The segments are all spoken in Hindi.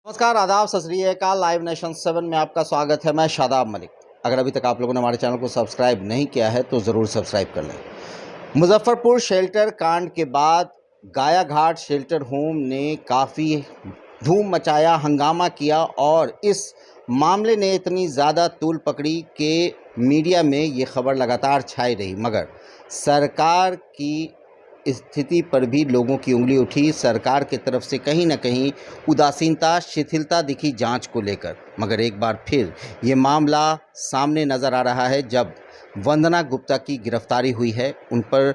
नमस्कार, आदाब, सत श्री अकाल। लाइव नेशन 7 में आपका स्वागत है। मैं शादाब मलिक। अगर अभी तक आप लोगों ने हमारे चैनल को सब्सक्राइब नहीं किया है तो ज़रूर सब्सक्राइब कर लें। मुजफ्फरपुर शेल्टर कांड के बाद गाया घाट शेल्टर होम ने काफ़ी धूम मचाया, हंगामा किया और इस मामले ने इतनी ज़्यादा तूल पकड़ी कि मीडिया में ये खबर लगातार छाई रही, मगर सरकार की स्थिति पर भी लोगों की उंगली उठी। सरकार की तरफ से कहीं ना कहीं उदासीनता, शिथिलता दिखी जांच को लेकर। मगर एक बार फिर ये मामला सामने नज़र आ रहा है जब वंदना गुप्ता की गिरफ्तारी हुई है। उन पर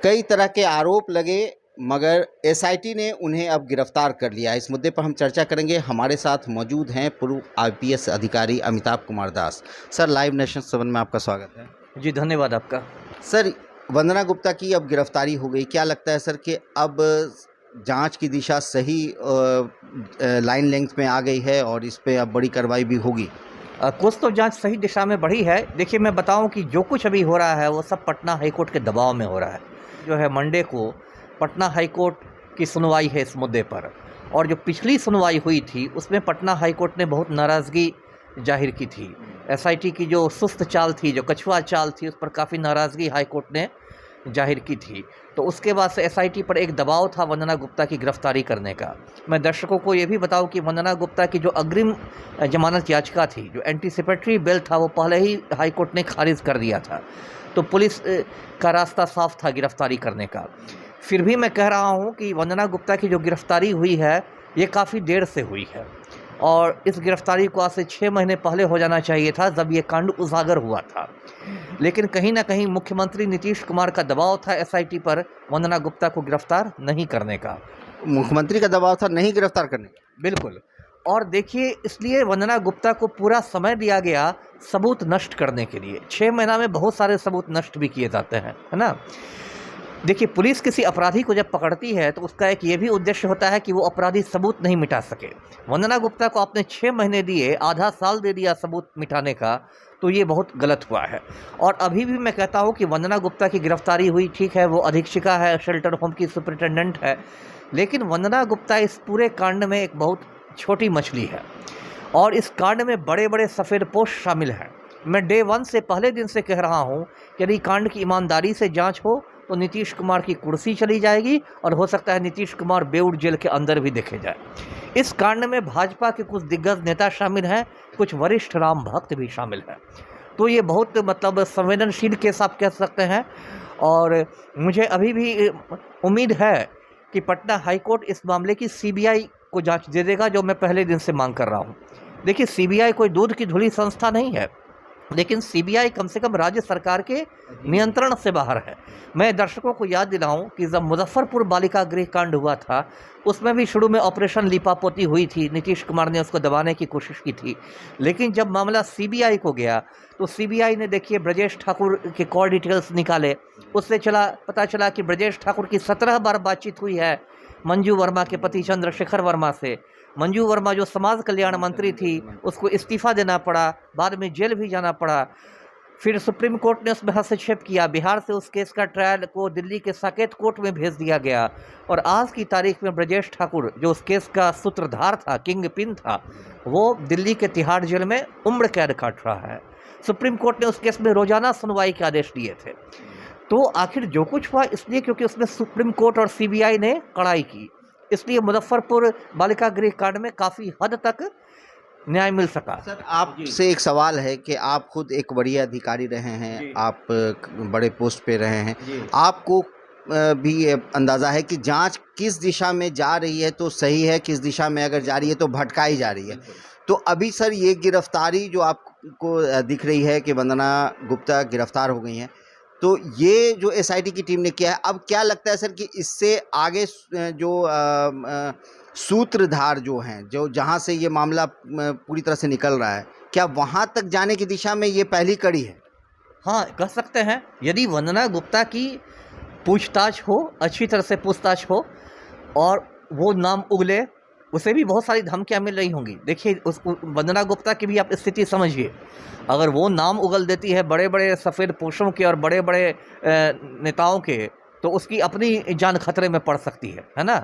कई तरह के आरोप लगे मगर एसआईटी ने उन्हें अब गिरफ्तार कर लिया। इस मुद्दे पर हम चर्चा करेंगे। हमारे साथ मौजूद हैं पूर्व आईपीएस अधिकारी Amitabh Kumar Das. Sir, live nation 7 में आपका स्वागत है। जी धन्यवाद आपका। सर, वंदना गुप्ता की अब गिरफ्तारी हो गई, क्या लगता है सर कि अब जांच की दिशा सही लाइन लेंथ में आ गई है और इस पे अब बड़ी कार्रवाई भी होगी? कुछ तो जांच सही दिशा में बढ़ी है। देखिए, मैं बताऊं कि जो कुछ अभी हो रहा है वो सब पटना हाईकोर्ट के दबाव में हो रहा है। जो है मंडे को पटना हाईकोर्ट की सुनवाई है इस मुद्दे पर, और जो पिछली सुनवाई हुई थी उसमें पटना हाईकोर्ट ने बहुत नाराज़गी जाहिर की थी। एसआईटी की जो सुस्त चाल थी, जो कछुआ चाल थी, उस पर काफ़ी नाराज़गी हाईकोर्ट ने जाहिर की थी। तो उसके बाद से एसआईटी पर एक दबाव था वंदना गुप्ता की गिरफ्तारी करने का। मैं दर्शकों को ये भी बताऊं कि वंदना गुप्ता की जो अग्रिम जमानत याचिका थी, जो एंटीसिपेटरी बेल था, वो पहले ही हाईकोर्ट ने खारिज कर दिया था। तो पुलिस का रास्ता साफ था गिरफ्तारी करने का। फिर भी मैं कह रहा हूँ कि वंदना गुप्ता की जो गिरफ्तारी हुई है ये काफ़ी देर से हुई है, और इस गिरफ्तारी को आज से 6 महीने पहले हो जाना चाहिए था जब ये कांड उजागर हुआ था। लेकिन कहीं ना कहीं मुख्यमंत्री नीतीश कुमार का दबाव था एसआईटी पर वंदना गुप्ता को गिरफ्तार नहीं करने का। मुख्यमंत्री का दबाव था नहीं गिरफ्तार करने का? बिल्कुल। और देखिए, इसलिए वंदना गुप्ता को पूरा समय दिया गया सबूत नष्ट करने के लिए। 6 महीना में बहुत सारे सबूत नष्ट भी किए जाते हैं, है ना। देखिए, पुलिस किसी अपराधी को जब पकड़ती है तो उसका एक ये भी उद्देश्य होता है कि वो अपराधी सबूत नहीं मिटा सके। वंदना गुप्ता को आपने 6 महीने दिए, आधा साल दे दिया सबूत मिटाने का, तो ये बहुत गलत हुआ है। और अभी भी मैं कहता हूँ कि वंदना गुप्ता की गिरफ्तारी हुई, ठीक है, वो अधीक्षिका है, शेल्टर होम की सुपरिटेंडेंट है, लेकिन वंदना गुप्ता इस पूरे कांड में एक बहुत छोटी मछली है, और इस कांड में बड़े बड़े सफ़ेदपोश शामिल हैं। मैं डे 1 से पहले दिन से कह रहा हूँ कि यदि कांड की ईमानदारी से जांच हो तो नीतीश कुमार की कुर्सी चली जाएगी, और हो सकता है नीतीश कुमार बेऊर जेल के अंदर भी देखे जाए। इस कांड में भाजपा के कुछ दिग्गज नेता शामिल हैं, कुछ वरिष्ठ राम भक्त भी शामिल हैं। तो ये बहुत संवेदनशील केस आप कह सकते हैं, और मुझे अभी भी उम्मीद है कि पटना हाईकोर्ट इस मामले की सीबीआई को जांच दे देगा, जो मैं पहले दिन से मांग कर रहा हूँ। देखिए, सीबीआई कोई दूध की धुली संस्था नहीं है, लेकिन सीबीआई कम से कम राज्य सरकार के नियंत्रण से बाहर है। मैं दर्शकों को याद दिलाऊं कि जब मुजफ्फरपुर बालिका गृह कांड हुआ था, उसमें भी शुरू में ऑपरेशन लिपापोती हुई थी, नीतीश कुमार ने उसको दबाने की कोशिश की थी। लेकिन जब मामला सीबीआई को गया तो सीबीआई ने, देखिए, ब्रजेश ठाकुर के कॉल डिटेल्स निकाले। उससे पता चला कि ब्रजेश ठाकुर की 17 बार बातचीत हुई है मंजू वर्मा के पति चंद्रशेखर वर्मा से। मंजू वर्मा जो समाज कल्याण मंत्री थी, उसको इस्तीफा देना पड़ा, बाद में जेल भी जाना पड़ा। फिर सुप्रीम कोर्ट ने उसमें हस्तक्षेप किया, बिहार से उस केस का ट्रायल को दिल्ली के साकेत कोर्ट में भेज दिया गया, और आज की तारीख में ब्रजेश ठाकुर, जो उस केस का सूत्रधार था, किंग पिन था, वो दिल्ली के तिहाड़ जेल में उम्र कैद काट रहा है। सुप्रीम कोर्ट ने उस केस में रोजाना सुनवाई के आदेश दिए थे। तो आखिर जो कुछ हुआ इसलिए क्योंकि उसमें सुप्रीम कोर्ट और सीबीआई ने कड़ाई की, इसलिए मुजफ्फरपुर बालिका गृह कांड में काफ़ी हद तक न्याय मिल सका। सर, आपसे एक सवाल है कि आप खुद एक वरीय अधिकारी रहे हैं, आप बड़े पोस्ट पे रहे हैं, आपको भी अंदाज़ा है कि जांच किस दिशा में जा रही है तो सही है, किस दिशा में अगर जा रही है तो भटकाई जा रही है। तो अभी सर, ये गिरफ्तारी जो आपको दिख रही है कि वंदना गुप्ता गिरफ्तार हो गई हैं, तो ये जो एसआईटी की टीम ने किया है, अब क्या लगता है सर कि इससे आगे जो सूत्रधार जो हैं, जो जहां से ये मामला पूरी तरह से निकल रहा है, क्या वहां तक जाने की दिशा में ये पहली कड़ी है? हाँ, कह सकते हैं। यदि वंदना गुप्ता की पूछताछ हो, अच्छी तरह से पूछताछ हो, और वो नाम उगले, उसे भी बहुत सारी धमकियां मिल रही होंगी। देखिए, उस वंदना गुप्ता की भी आप स्थिति समझिए। अगर वो नाम उगल देती है बड़े बड़े सफ़ेद पोशों के और बड़े बड़े नेताओं के, तो उसकी अपनी जान खतरे में पड़ सकती है ना।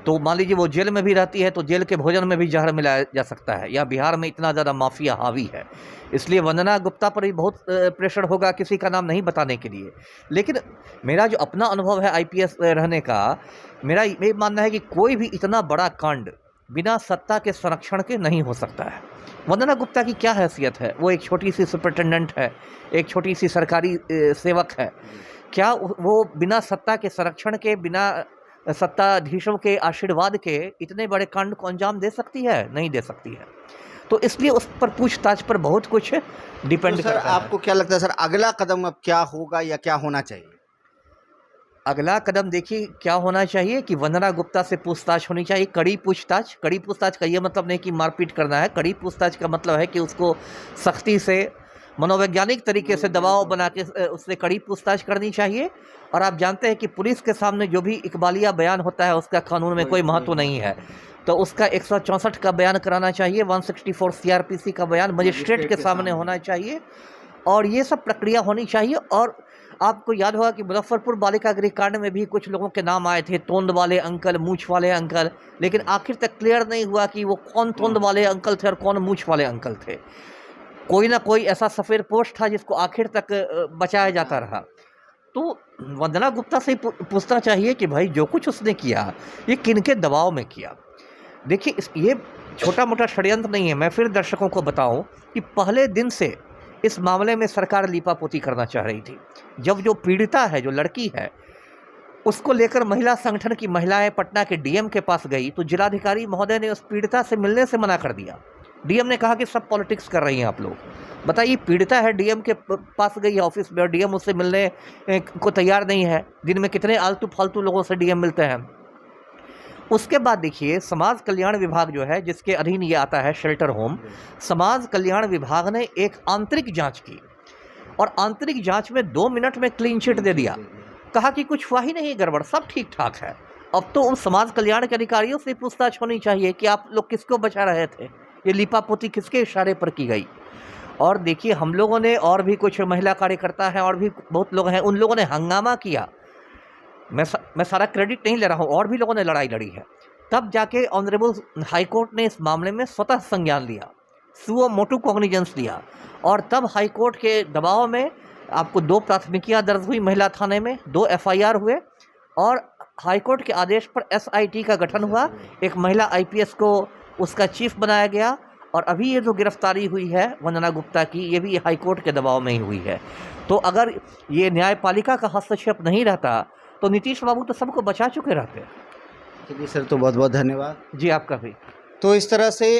तो मान लीजिए वो जेल में भी रहती है तो जेल के भोजन में भी जहर मिलाया जा सकता है, या बिहार में इतना ज़्यादा माफिया हावी है, इसलिए वंदना गुप्ता पर भी बहुत प्रेशर होगा किसी का नाम नहीं बताने के लिए। लेकिन मेरा जो अपना अनुभव है आईपीएस रहने का, मेरा ये मानना है कि कोई भी इतना बड़ा कांड बिना सत्ता के संरक्षण के नहीं हो सकता है। वंदना गुप्ता की क्या हैसियत है? वो एक छोटी सी सुपरिटेंडेंट है, एक छोटी सी सरकारी सेवक है। क्या वो बिना सत्ता के संरक्षण के, बिना सत्ताधीशों के आशीर्वाद के इतने बड़े कांड को अंजाम दे सकती है? नहीं दे सकती है। तो इसलिए उस पर पूछताछ पर बहुत कुछ डिपेंड तो सर करता है। आपको क्या लगता है सर, अगला कदम अब क्या होगा या क्या होना चाहिए? अगला कदम देखिए क्या होना चाहिए कि वंदना गुप्ता से पूछताछ होनी चाहिए, कड़ी पूछताछ। कड़ी पूछताछ का ये मतलब नहीं कि मारपीट करना है, कड़ी पूछताछ का मतलब है कि उसको सख्ती से, मनोवैज्ञानिक तरीके से दबाव बना के उससे कड़ी पूछताछ करनी चाहिए। और आप जानते हैं कि पुलिस के सामने जो भी इकबालिया बयान होता है उसका कानून में कोई महत्व नहीं है, तो उसका 164 का बयान कराना चाहिए, 164 सीआरपीसी का बयान मजिस्ट्रेट के सामने होना चाहिए, और ये सब प्रक्रिया होनी चाहिए। और आपको याद होगा कि मुजफ्फरपुर बालिका गृह कांड में भी कुछ लोगों के नाम आए थे, तोंद वाले अंकल, मूछ वाले अंकल, लेकिन आखिर तक क्लियर नहीं हुआ कि वो कौन तोंद वाले अंकल थे और कौन मूछ वाले अंकल थे। कोई ना कोई ऐसा सफ़ेद पोस्ट था जिसको आखिर तक बचाया जाता रहा। तो वंदना गुप्ता से पूछना चाहिए कि भाई जो कुछ उसने किया ये किनके दबाव में किया। देखिए ये छोटा मोटा षड्यंत्र नहीं है। मैं फिर दर्शकों को बताऊं कि पहले दिन से इस मामले में सरकार लीपापोती करना चाह रही थी। जब जो पीड़िता है, जो लड़की है, उसको लेकर महिला संगठन की महिलाएं पटना के डीएम के पास गई तो जिलाधिकारी महोदय ने उस पीड़िता से मिलने से मना कर दिया। डीएम ने कहा कि सब पॉलिटिक्स कर रही हैं आप लोग। बताइए, पीड़िता है, डीएम के पास गई ऑफिस में और डीएम उससे मिलने को तैयार नहीं है। दिन में कितने आलतू फालतू लोगों से डीएम मिलते हैं। उसके बाद देखिए समाज कल्याण विभाग जो है, जिसके अधीन ये आता है शेल्टर होम, समाज कल्याण विभाग ने एक आंतरिक जांच की और आंतरिक जांच में 2 मिनट में क्लीन चिट दे दिया। कहा कि कुछ हुआ ही नहीं गड़बड़, सब ठीक ठाक है। अब तो उन समाज कल्याण के अधिकारियों से पूछताछ होनी चाहिए कि आप लोग किसको बचा रहे थे, ये लीपापोती किसके इशारे पर की गई। और देखिए हम लोगों ने, और भी कुछ महिला कार्यकर्ता हैं और भी बहुत लोग हैं, उन लोगों ने हंगामा किया। मैं सारा क्रेडिट नहीं ले रहा हूँ, और भी लोगों ने लड़ाई लड़ी है। तब जाके ऑनरेबल हाईकोर्ट ने इस मामले में स्वतः संज्ञान लिया, सुओ मोटू कॉग्निजेंस लिया, और तब हाईकोर्ट के दबाव में आपको 2 प्राथमिकियां दर्ज हुई महिला थाने में, 2 एफआईआर हुए, और हाईकोर्ट के आदेश पर एसआईटी का गठन हुआ। एक महिला आईपीएस को उसका चीफ बनाया गया, और अभी ये जो गिरफ्तारी हुई है वंदना गुप्ता की, ये भी हाईकोर्ट के दबाव में ही हुई है। तो अगर ये न्यायपालिका का हस्तक्षेप नहीं रहता तो नीतीश बाबू तो सबको बचा चुके रहते। चलिए सर, तो बहुत बहुत धन्यवाद जी आपका भी। तो इस तरह से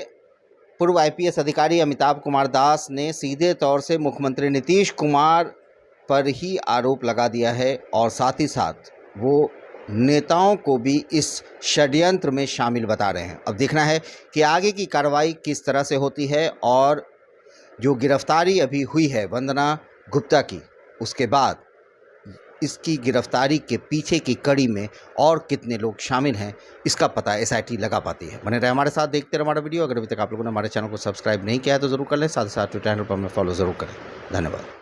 पूर्व आईपीएस अधिकारी अमिताभ कुमार दास ने सीधे तौर से मुख्यमंत्री नीतीश कुमार पर ही आरोप लगा दिया है, और साथ ही साथ वो नेताओं को भी इस षड्यंत्र में शामिल बता रहे हैं। अब देखना है कि आगे की कार्रवाई किस तरह से होती है, और जो गिरफ्तारी अभी हुई है वंदना गुप्ता की, उसके बाद इसकी गिरफ्तारी के पीछे की कड़ी में और कितने लोग शामिल हैं, इसका पता एसआईटी लगा पाती है। बने रहे हमारे साथ, देखते रहे हमारा वीडियो। अगर अभी तक आप लोगों ने हमारे चैनल को सब्सक्राइब नहीं किया है तो ज़रूर कर लें, साथ ही साथ ट्विटर हैंडल पर हमें फॉलो ज़रूर करें। धन्यवाद।